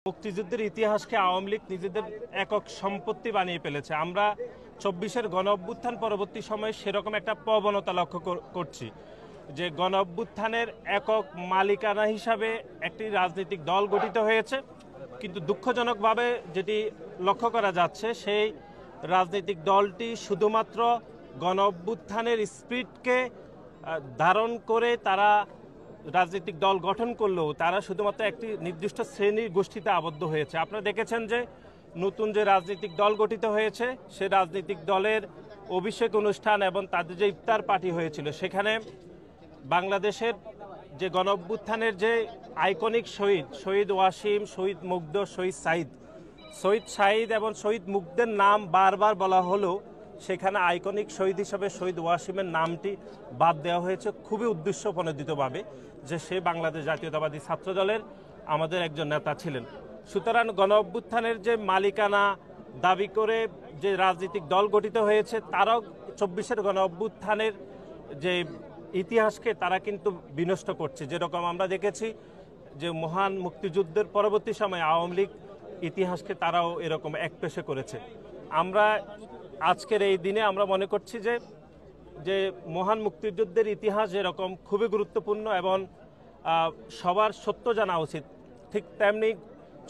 মুক্তিযুদ্ধের ইতিহাসকে আওয়ামী লীগ নিজেদের একক সম্পত্তি বানিয়ে ফেলেছে। আমরা ২৪-এর গণ অভ্যুত্থান পরবর্তী সময়ে সেরকম একটা প্রবণতা লক্ষ্য করছি যে গণ অভ্যুত্থানের একক মালিকানা হিসাবে একটি রাজনৈতিক দল গঠিত হয়েছে, কিন্তু দুঃখজনকভাবে যেটি লক্ষ্য করা যাচ্ছে সেই রাজনৈতিক দলটি শুধুমাত্র গণ অভ্যুত্থানের স্পিরিটকে ধারণ করে তারা রাজনৈতিক দল গঠন করলেও তারা শুধুমাত্র একটি নির্দিষ্ট শ্রেণীর গোষ্ঠীতে আবদ্ধ হয়েছে। আপনারা দেখেছেন যে নতুন যে রাজনৈতিক দল গঠিত হয়েছে সে রাজনৈতিক দলের অভিষেক অনুষ্ঠান এবং তাদের যে ইফতার পার্টি হয়েছিল সেখানে বাংলাদেশের যে গণ অভ্যুত্থানের যে আইকনিক শহীদ ওয়াসিম, শহীদ মুগ্ধ, শহীদ সাঈদ এবং শহীদ মুগ্ধের নাম বারবার বলা হলেও সেখানে আইকনিক শহীদ হিসাবে শহীদ ওয়াসিমের নামটি বাদ দেওয়া হয়েছে খুবই উদ্দেশ্যপ্রণোদিতভাবে, যে সে বাংলাদেশ জাতীয়তাবাদী ছাত্রদলের আমাদের একজন নেতা ছিলেন। সুতরাং গণ অভ্যুত্থানের যে মালিকানা দাবি করে যে রাজনৈতিক দল গঠিত হয়েছে তারাও ২৪-এর গণ অভ্যুত্থানের যে ইতিহাসকে তারা কিন্তু বিনষ্ট করছে। যেরকম আমরা দেখেছি যে মহান মুক্তিযুদ্ধের পরবর্তী সময়ে আওয়ামী লীগ ইতিহাসকে তারাও এরকম একপেশে করেছে। আমরা আজকের এই দিনে আমরা মনে করছি যে মহান মুক্তিযুদ্ধের ইতিহাস যেরকম খুবই গুরুত্বপূর্ণ এবং সবার সত্য জানা উচিত, ঠিক তেমনি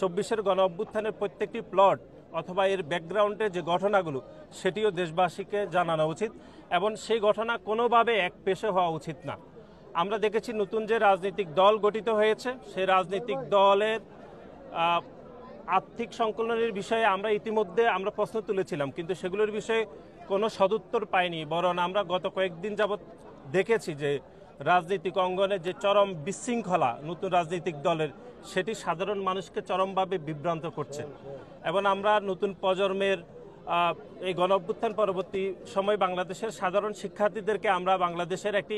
২৪-এর গণ অভ্যুত্থানের প্রত্যেকটি প্লট অথবা এর ব্যাকগ্রাউন্ডে যে ঘটনাগুলো সেটিও দেশবাসীকে জানানো উচিত এবং সেই ঘটনা কোনোভাবে একপেশে হওয়া উচিত না। আমরা দেখেছি নতুন যে রাজনৈতিক দল গঠিত হয়েছে সেই রাজনৈতিক দলের আর্থিক সংকলনের বিষয়ে আমরা ইতিমধ্যে প্রশ্ন তুলেছিলাম, কিন্তু সেগুলোর বিষয়ে কোনো সদুত্তর পাইনি। বরং আমরা গত কয়েকদিন যাবৎ দেখেছি যে রাজনৈতিক অঙ্গনে যে চরম বিশৃঙ্খলা নতুন রাজনৈতিক দলের সেটি সাধারণ মানুষকে চরমভাবে বিভ্রান্ত করছে এবং আমরা নতুন প্রজন্মের এই গণ অভ্যুত্থান পরবর্তী সময় বাংলাদেশের সাধারণ শিক্ষার্থীদেরকে আমরা বাংলাদেশের একটি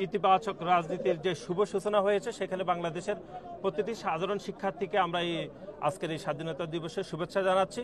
ইতিবাচক রাজনীতির যে শুভ সূচনা হয়েছে সেখানে বাংলাদেশের প্রতিটি সাধারণ শিক্ষার্থীকে আমরা আজকের এই স্বাধীনতা দিবসের শুভেচ্ছা জানাচ্ছি।